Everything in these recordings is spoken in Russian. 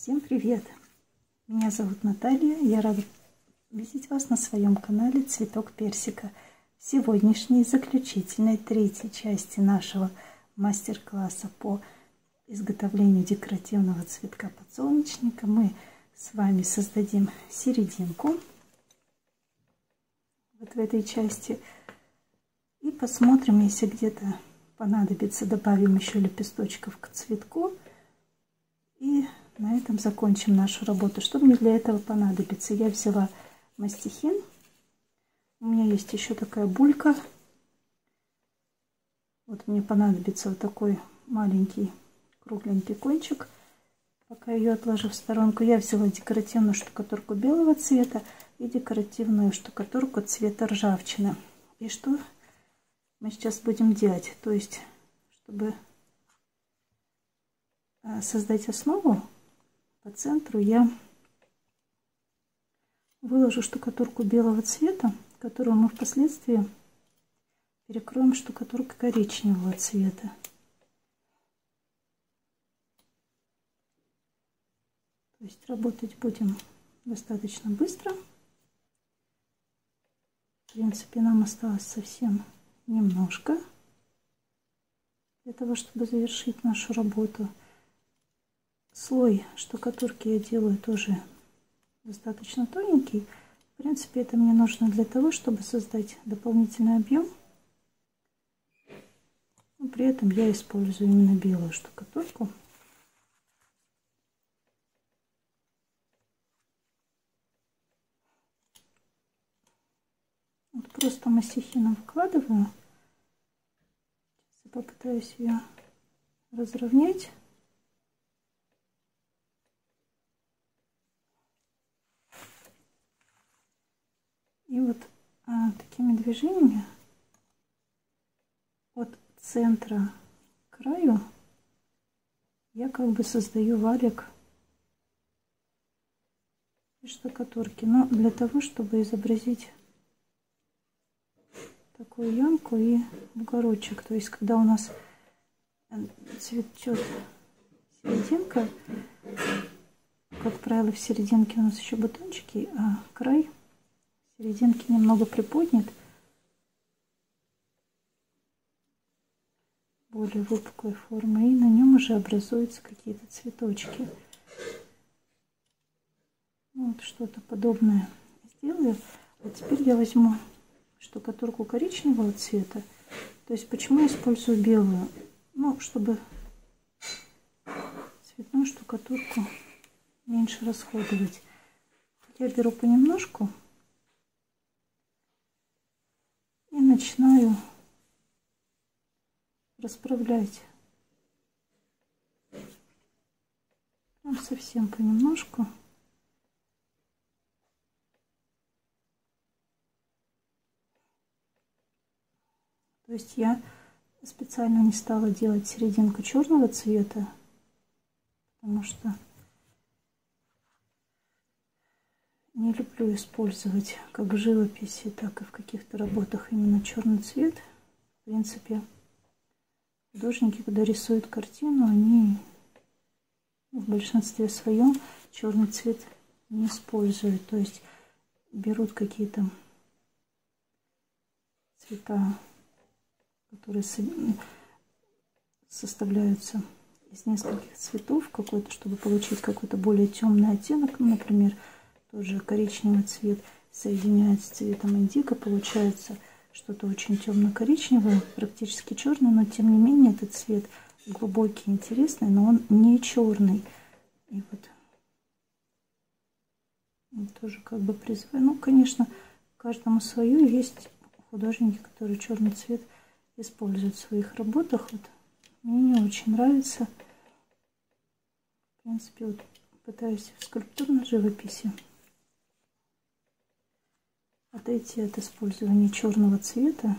Всем привет! Меня зовут Наталья, я рада видеть вас на своем канале Цветок Персика. В сегодняшней заключительной третьей части нашего мастер-класса по изготовлению декоративного цветка подсолнечника мы с вами создадим серединку вот в этой части и посмотрим, если где-то понадобится, добавим еще лепесточков к цветку. И на этом закончим нашу работу. Что мне для этого понадобится? Я взяла мастихин. У меня есть еще такая булька. Вот мне понадобится вот такой маленький кругленький кончик. Пока ее отложу в сторонку, я взяла декоративную штукатурку белого цвета и декоративную штукатурку цвета ржавчины. И что мы сейчас будем делать? То есть, чтобы создать основу, по центру я выложу штукатурку белого цвета, которую мы впоследствии перекроем штукатуркой коричневого цвета. То есть работать будем достаточно быстро. В принципе, нам осталось совсем немножко для того, чтобы завершить нашу работу. Слой штукатурки я делаю тоже достаточно тоненький. В принципе, это мне нужно для того, чтобы создать дополнительный объем. Но при этом я использую именно белую штукатурку. Вот просто мастихином вкладываю. Сейчас я попытаюсь ее разровнять. И вот такими движениями от центра к краю я как бы создаю валик из штукатурки. Но для того, чтобы изобразить такую ямку и бугорочек. То есть, когда у нас цветет серединка, как правило, в серединке у нас еще бутончики, а край серединки немного приподнят, более выпуклой формы, и на нем уже образуются какие-то цветочки. Вот что-то подобное сделаю. А теперь я возьму штукатурку коричневого цвета. То есть почему я использую белую? Ну, чтобы цветную штукатурку меньше расходовать. Я беру понемножку и начинаю расправлять прям совсем понемножку. То есть я специально не стала делать серединку черного цвета, потому что не люблю использовать как в живописи, так и в каких-то работах именно черный цвет. В принципе, художники, когда рисуют картину, они в большинстве своем черный цвет не используют. То есть берут какие-то цвета, которые составляются из нескольких цветов, какой-то, чтобы получить какой-то более темный оттенок. Ну, например, тоже коричневый цвет соединяется с цветом индиго, получается что-то очень темно-коричневое, практически черное, но тем не менее этот цвет глубокий, интересный, но он не черный. И вот тоже как бы призываю. Ну, конечно, каждому свое. Есть художники, которые черный цвет используют в своих работах. Вот мне не очень нравится. В принципе, вот пытаюсь в скульптурной живописи отойти от использования черного цвета.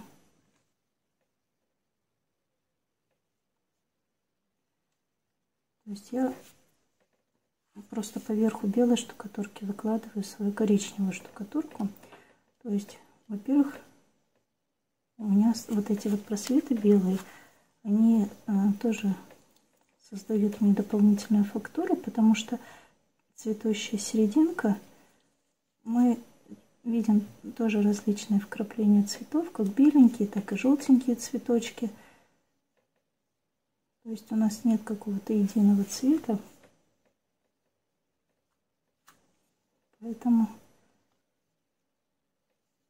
То есть я просто поверху белой штукатурки выкладываю свою коричневую штукатурку. То есть, во-первых, у меня вот эти вот просветы белые, они тоже создают мне дополнительную фактуру, потому что цветущая серединка, мы видим тоже различные вкрапления цветов, как беленькие, так и желтенькие цветочки. То есть у нас нет какого-то единого цвета. Поэтому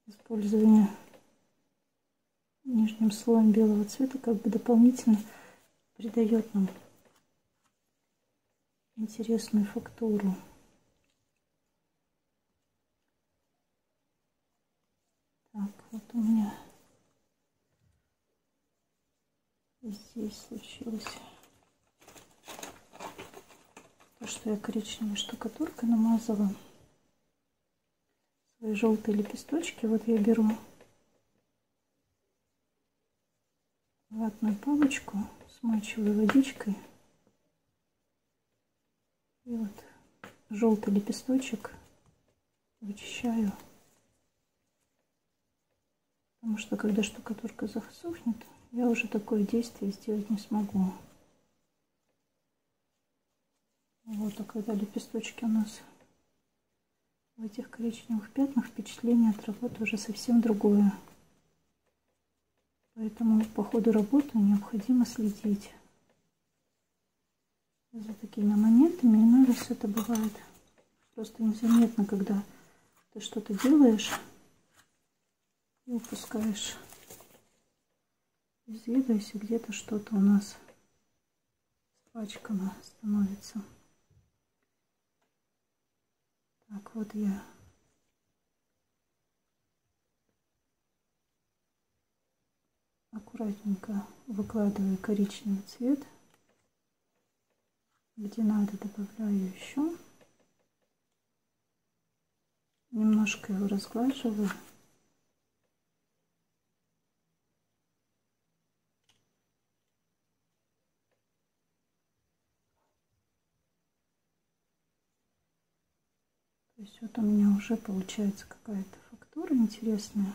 использование нижним слоем белого цвета как бы дополнительно придает нам интересную фактуру. Так, вот у меня здесь случилось то, что я коричневой штукатуркой намазала свои желтые лепесточки. Вот я беру ватную палочку, смачиваю водичкой, и вот желтый лепесточек вычищаю, потому что когда штукатурка засохнет, я уже такое действие сделать не смогу. Вот, а когда лепесточки у нас в этих коричневых пятнах, впечатление от работы уже совсем другое. Поэтому по ходу работы необходимо следить за такими моментами. Иной раз это бывает просто незаметно, когда ты что-то делаешь и упускаешь из виду, если где-то что-то у нас испачкано становится. Так, вот я аккуратненько выкладываю коричневый цвет. Где надо, добавляю еще. Немножко его разглаживаю. То есть вот у меня уже получается какая-то фактура интересная.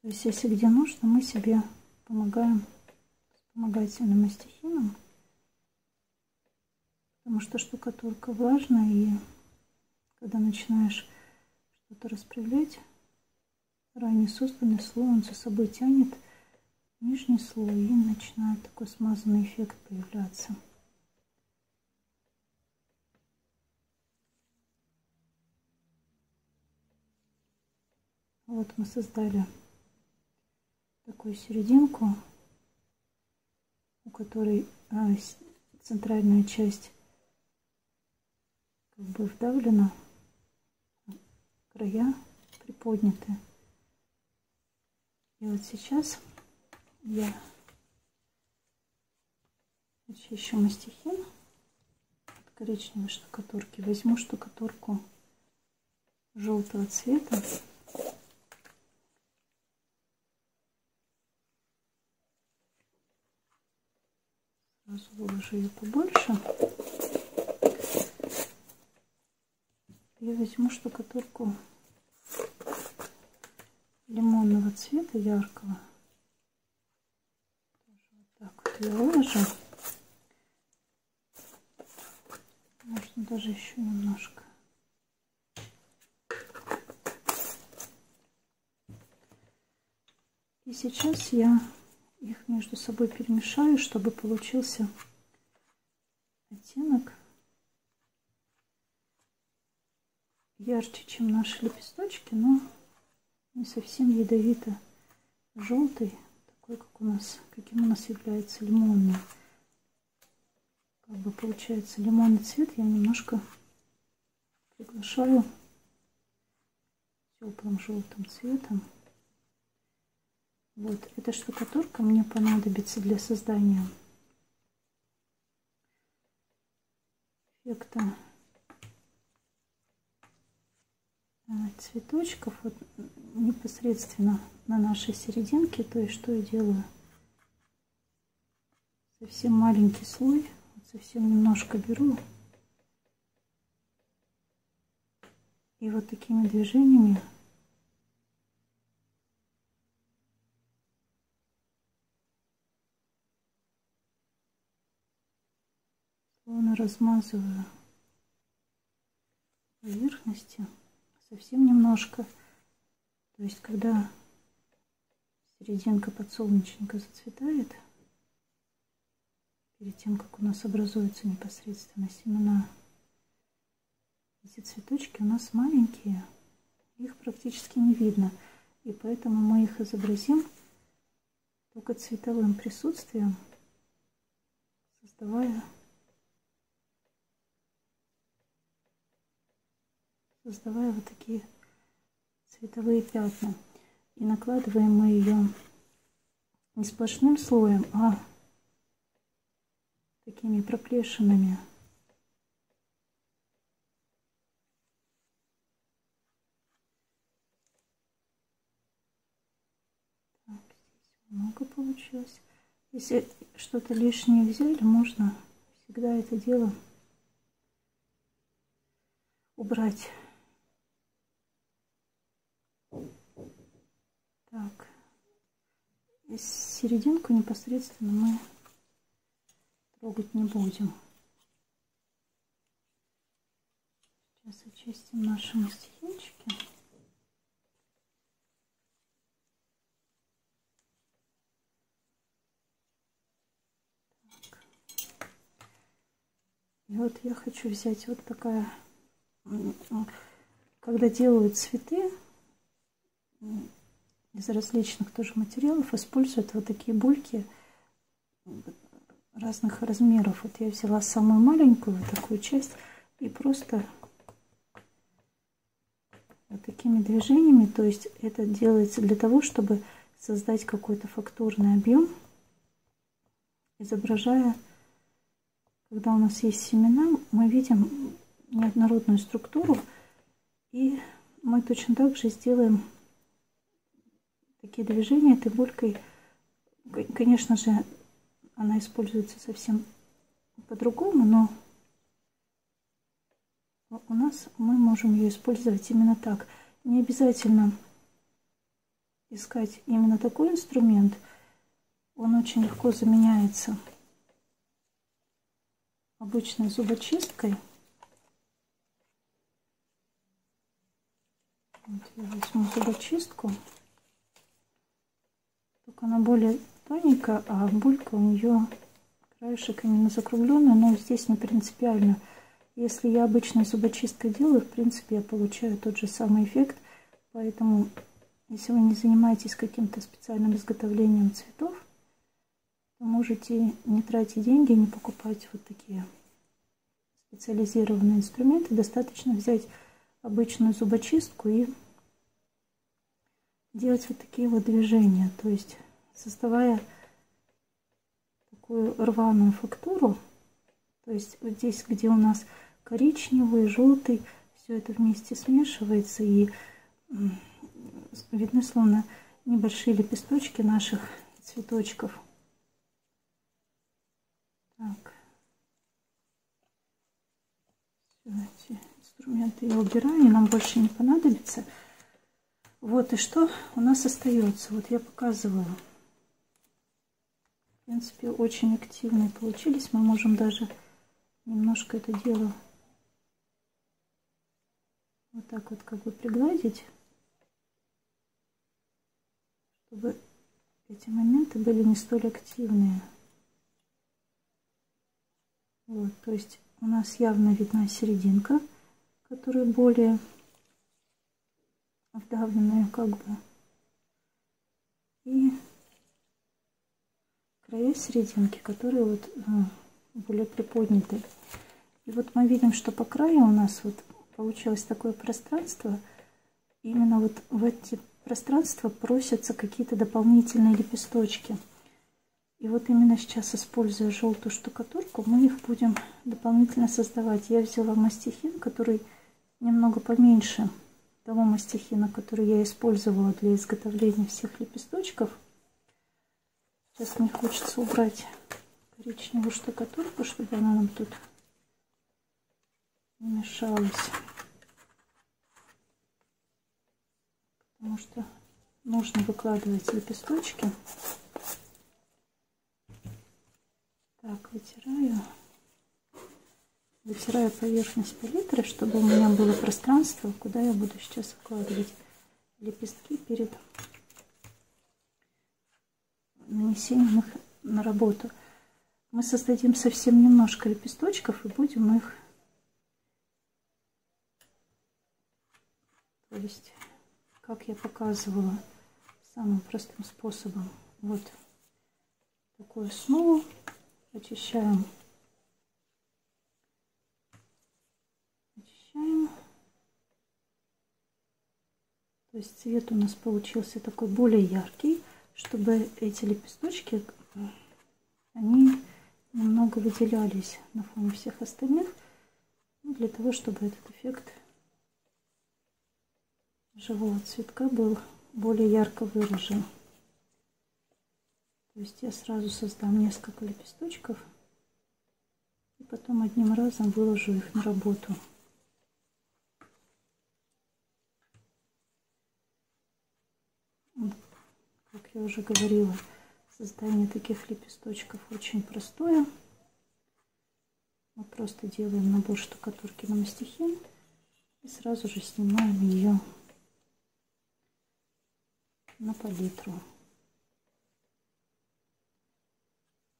То есть если где нужно, мы себе помогаем вспомогательным мастихином, потому что штукатурка влажная, и когда начинаешь что-то распрямлять, ранее созданный слой, он за собой тянет нижний слой, и начинает такой смазанный эффект появляться. Вот мы создали такую серединку, у которой центральная часть как бы вдавлена, края приподняты. И вот сейчас я очищу мастихин от коричневой штукатурки, возьму штукатурку желтого цвета. Сразу выложу ее побольше. Я возьму штукатурку лимонного цвета, яркого. Вот так вот я выложу. Можно даже еще немножко. И сейчас я их между собой перемешаю, чтобы получился оттенок ярче, чем наши лепесточки, но не совсем ядовито-желтый, такой, каким у нас является лимонный. Как бы получается лимонный цвет, я немножко приглашаю теплым желтым цветом. Вот эта штукатурка мне понадобится для создания эффекта цветочков вот непосредственно на нашей серединке. То есть что я делаю? Совсем маленький слой, вот совсем немножко беру. И вот такими движениями словно размазываю поверхности совсем немножко. То есть когда серединка подсолнечника зацветает, перед тем как у нас образуются непосредственно семена, эти цветочки у нас маленькие, их практически не видно, и поэтому мы их изобразим только цветовым присутствием, создавая вот такие цветовые пятна. И накладываем мы ее не сплошным слоем, а такими проплешинами. Так, здесь много получилось. Если что-то лишнее взяли, можно всегда это дело убрать. Так, и серединку непосредственно мы трогать не будем. Сейчас очистим наши мастихинчики. И вот я хочу взять вот такая, когда делают цветы из различных тоже материалов, используют вот такие бульки разных размеров. Вот я взяла самую маленькую вот такую часть и просто вот такими движениями, то есть это делается для того, чтобы создать какой-то фактурный объем, изображая, когда у нас есть семена, мы видим неоднородную структуру, и мы точно так же сделаем такие движения этой булькой. Конечно же, она используется совсем по-другому, но у нас мы можем ее использовать именно так. Не обязательно искать именно такой инструмент. Он очень легко заменяется обычной зубочисткой. Вот я возьму зубочистку. Только она более тоненькая, а булька у нее краешек именно закругленный, но здесь не принципиально. Если я обычной зубочисткой делаю, в принципе, я получаю тот же самый эффект. Поэтому, если вы не занимаетесь каким-то специальным изготовлением цветов, то можете не тратить деньги, не покупать вот такие специализированные инструменты. Достаточно взять обычную зубочистку и делать вот такие вот движения. То есть, создавая такую рваную фактуру, то есть вот здесь, где у нас коричневый, желтый, все это вместе смешивается, и видны словно небольшие лепесточки наших цветочков. Так. Эти инструменты я убираю, они нам больше не понадобятся. Вот, и что у нас остается? Вот я показываю. В принципе, очень активные получились. Мы можем даже немножко это дело вот так вот как бы пригладить, чтобы эти моменты были не столь активные. Вот, то есть у нас явно видна серединка, которая более вдавленная как бы, и края серединки, которые вот более приподняты. И вот мы видим, что по краю у нас вот получилось такое пространство. Именно вот в эти пространства просятся какие-то дополнительные лепесточки. И вот именно сейчас, используя желтую штукатурку, мы их будем дополнительно создавать. Я взяла мастихин, который немного поменьше того мастихина, который я использовала для изготовления всех лепесточков. Сейчас мне хочется убрать коричневую штукатурку, чтобы она нам тут не мешалась. Потому что нужно выкладывать лепесточки. Так, вытираю поверхность палитры, чтобы у меня было пространство, куда я буду сейчас выкладывать лепестки перед нанесением их на работу. Мы создадим совсем немножко лепесточков и будем их, то есть, как я показывала, самым простым способом. Вот такую основу очищаем. То есть цвет у нас получился такой более яркий, чтобы эти лепесточки, они немного выделялись на фоне всех остальных, для того, чтобы этот эффект живого цветка был более ярко выражен. То есть я сразу создам несколько лепесточков и потом одним разом выложу их на работу. Как я уже говорила, создание таких лепесточков очень простое. Мы просто делаем набор штукатурки на мастихин и сразу же снимаем ее на палитру.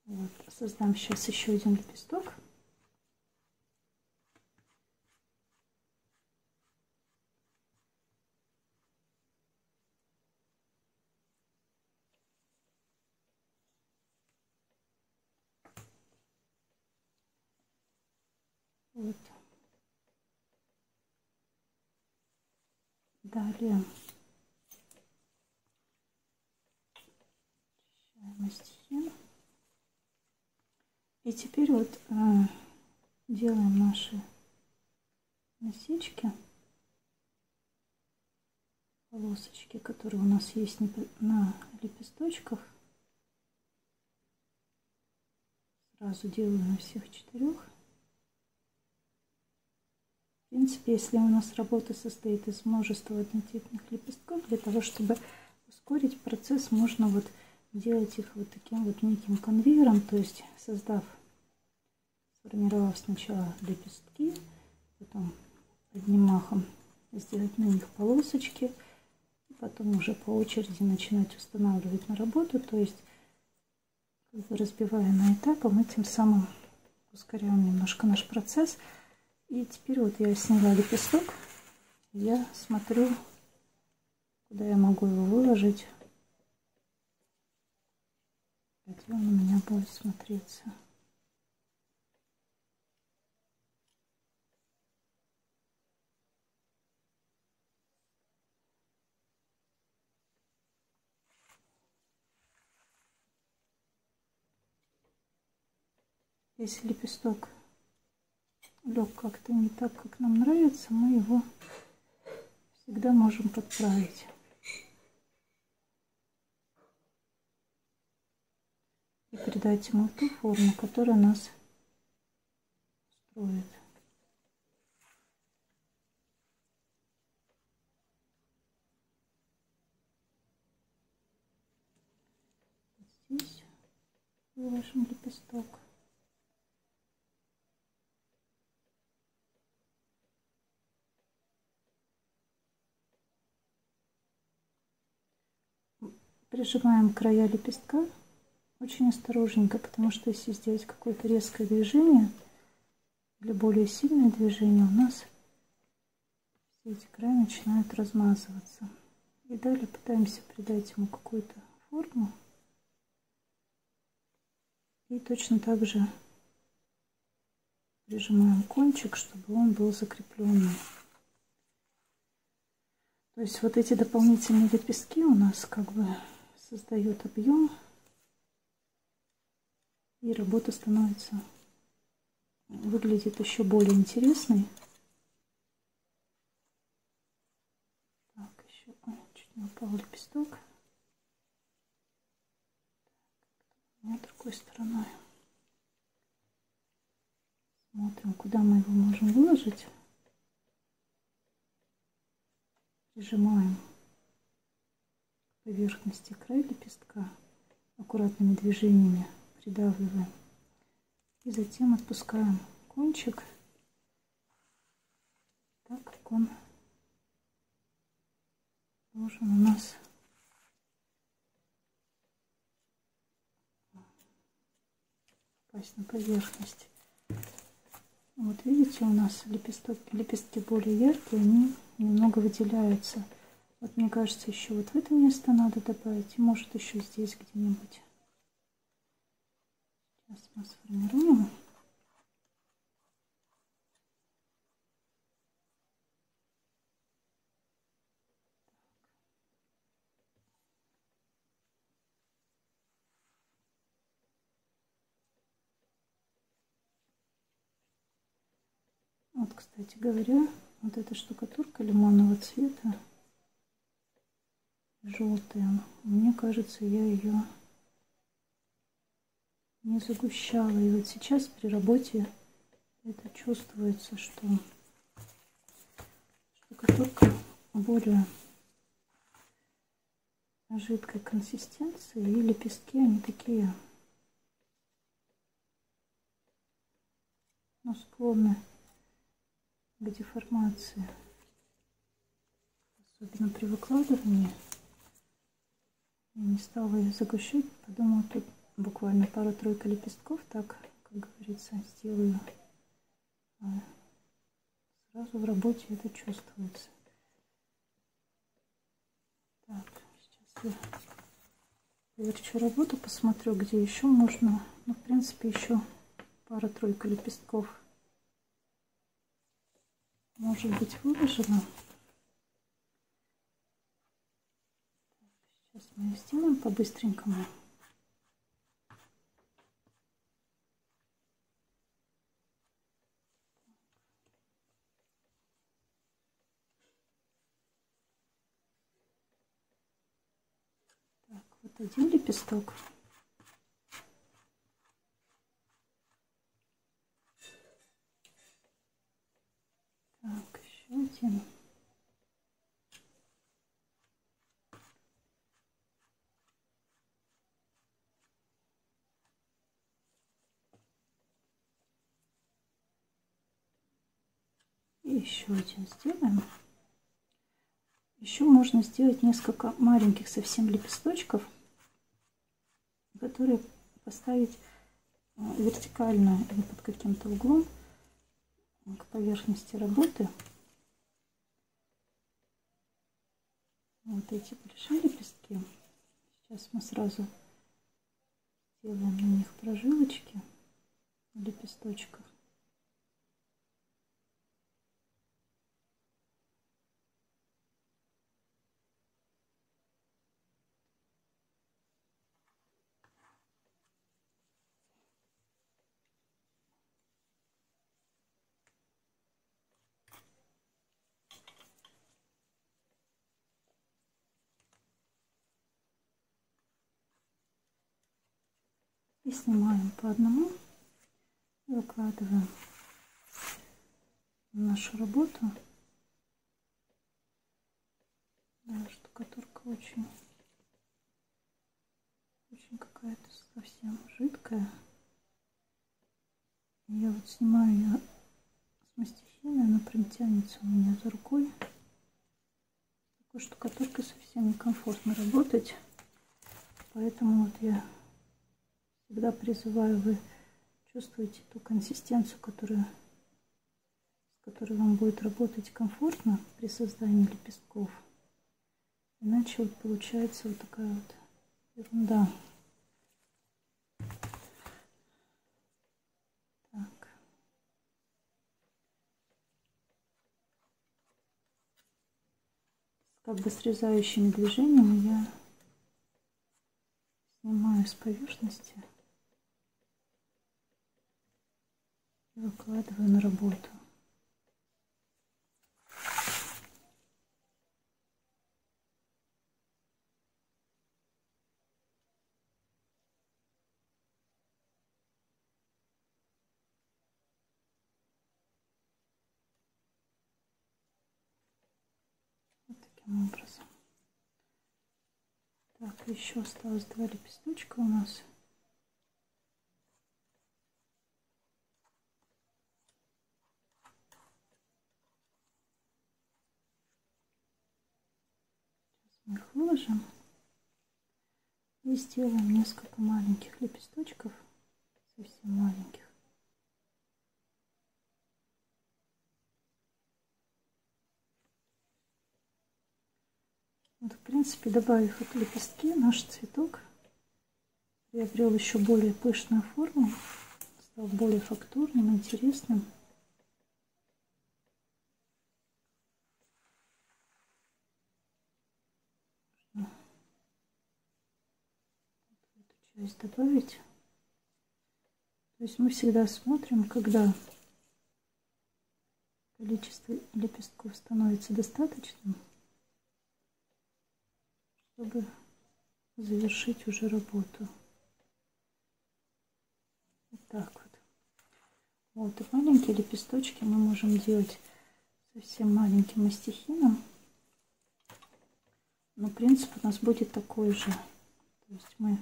Вот. Создам сейчас еще один лепесток. Вот. Далее мастихин. И теперь вот делаем наши насечки, полосочки, которые у нас есть на лепесточках. Сразу делаю на всех 4. В принципе, если у нас работа состоит из множества однотипных лепестков, для того, чтобы ускорить процесс, можно вот делать их вот таким вот неким конвейером, то есть сформировав сначала лепестки, потом одним махом сделать на них полосочки, и потом уже по очереди начинать устанавливать на работу, то есть разбивая на этапы, мы тем самым ускоряем немножко наш процесс. И теперь вот я сняла лепесток, я смотрю, куда я могу его выложить, где он у меня будет смотреться. Если лепесток лег как-то не так, как нам нравится, мы его всегда можем подправить. И придать ему ту форму, которая нас устроит. Здесь выложим лепесток. Прижимаем края лепестка очень осторожненько, потому что если сделать какое-то резкое движение, для более сильного движения у нас все эти края начинают размазываться. И далее пытаемся придать ему какую-то форму. И точно так же прижимаем кончик, чтобы он был закрепленный. То есть вот эти дополнительные лепестки у нас как бы создают объем, и работа становится, выглядит еще более интересной. еще, ой, чуть не упал лепесток. У меня другой стороной. Смотрим, куда мы его можем выложить. Прижимаем к поверхности край лепестка, аккуратными движениями придавливаем. И затем отпускаем кончик, так как он должен у нас попасть на поверхность. Вот видите, у нас лепестки более яркие, они немного выделяются. Вот мне кажется, еще вот в это место надо добавить, и может еще здесь где-нибудь. Сейчас мы сформируем. Вот, кстати говоря, вот эта штукатурка лимонного цвета, желтая, мне кажется, я ее не загущала. И вот сейчас при работе это чувствуется, что штукатурка более жидкой консистенции, и лепестки, они такие, ну, склонны к деформации, особенно при выкладывании. Я не стала их загущать, подумала, тут буквально пара-тройка лепестков, так, как говорится, сделаю. А сразу в работе это чувствуется. Так, сейчас я поверчу работу, посмотрю, где еще можно. Ну, в принципе, еще пара-тройка лепестков может быть выложено. Сейчас мы ее сделаем по-быстренькому. Так, вот один лепесток. Так, еще один. И еще один сделаем. Еще можно сделать несколько маленьких совсем лепесточков, которые поставить вертикально или под каким-то углом к поверхности работы. Вот эти большие лепестки. Сейчас мы сразу сделаем на них прожилочки в лепесточках. И снимаем по одному и выкладываем в нашу работу. Да, штукатурка очень какая-то совсем жидкая. Я вот снимаю ее с мастихина, она прям тянется у меня за рукой. С такой штукатуркой совсем некомфортно работать. Поэтому вот я всегда призываю, вы чувствуете ту консистенцию, с которой вам будет работать комфортно при создании лепестков. Иначе вот получается вот такая вот ерунда. Так. Как бы срезающими движениями я снимаю с поверхности и выкладываю на работу. таким образом. Так, еще осталось 2 лепесточка у нас. Мы их выложим и сделаем несколько маленьких лепесточков, совсем маленьких. Вот, в принципе, добавив вот лепестки, наш цветок приобрел еще более пышную форму, стал более фактурным, интересным. Эту часть добавить. То есть мы всегда смотрим, когда количество лепестков становится достаточным, чтобы завершить уже работу. Вот так вот. Вот, и маленькие лепесточки мы можем делать совсем маленьким мастихином. Но принцип у нас будет такой же. То есть мы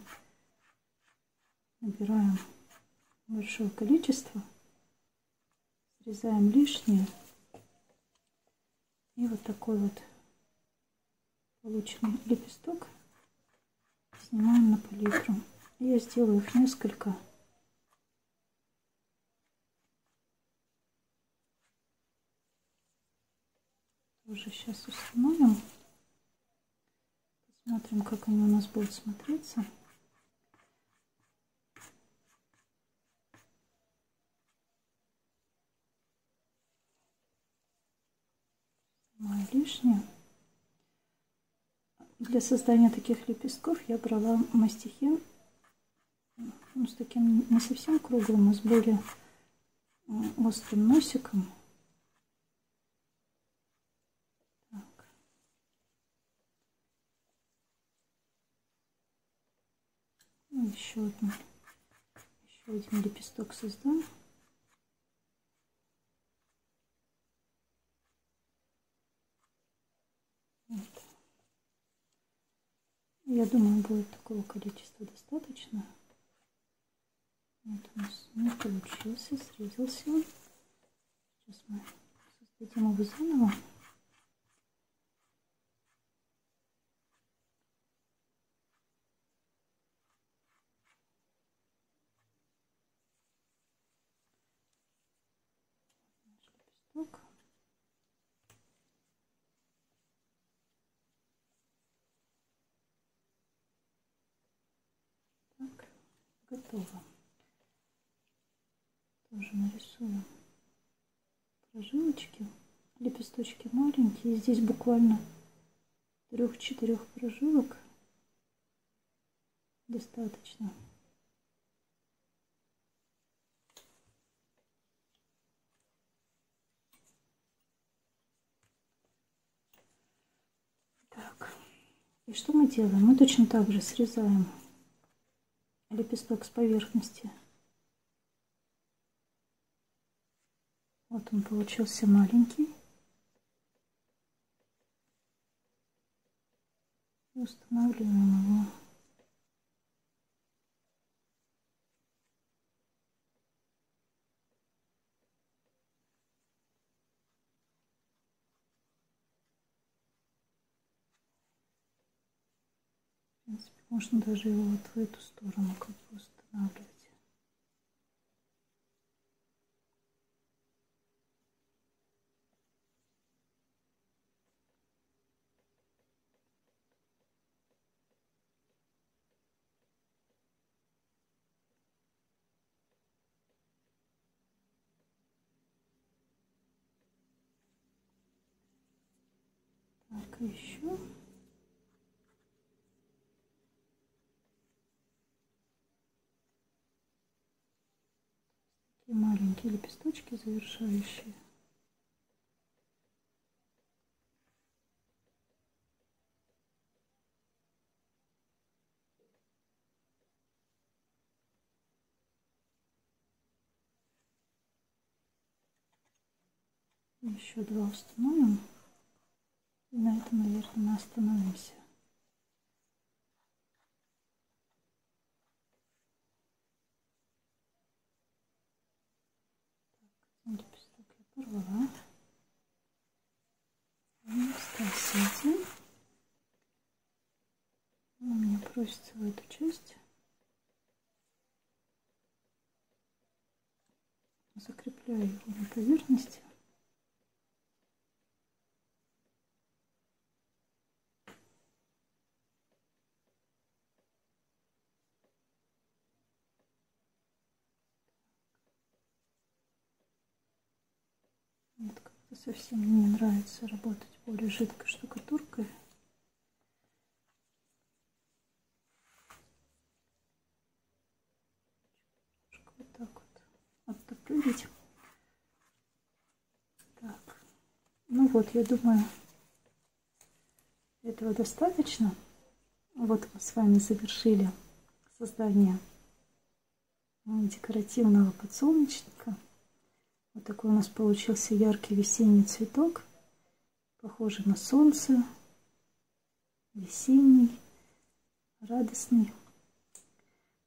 набираем большое количество, срезаем лишнее. И вот такой вот полученный лепесток снимаем на палитру. И я сделаю их несколько. Тоже сейчас установим. Посмотрим, как они у нас будут смотреться. Снимаю лишнее. Для создания таких лепестков я брала мастихин, ну, с таким не совсем круглым, а с более острым носиком. Так. Ну, еще один лепесток создам. Вот. Я думаю, будет такого количества достаточно. Вот у нас не получился, срезался он. Сейчас мы создадим его заново. Лепесток. Так, готово. Тоже нарисуем прожилочки. Лепесточки маленькие. Здесь буквально 3-4 прожилок достаточно. Так, и что мы делаем? Мы точно так же срезаем лепесток с поверхности. Вот он получился маленький. И устанавливаем его. В принципе, можно даже его вот в эту сторону как бы устанавливать. Так, еще. Такие маленькие лепесточки завершающие. Еще 2 установим. И на этом, наверное, мы остановимся. Лепесток я порвала. Остался один. Он у меня просится в эту часть. Закрепляю его на поверхности. Мне как-то совсем не нравится работать более жидкой штукатуркой. Вот так вот оттопырить. Так. Ну вот, я думаю, этого достаточно. Вот мы с вами завершили создание декоративного подсолнечника. Вот такой у нас получился яркий весенний цветок, похожий на солнце, весенний, радостный.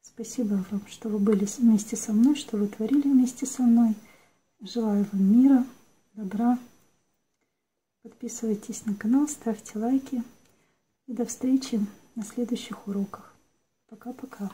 Спасибо вам, что вы были вместе со мной, что вы творили вместе со мной. Желаю вам мира, добра. Подписывайтесь на канал, ставьте лайки. И до встречи на следующих уроках. Пока-пока.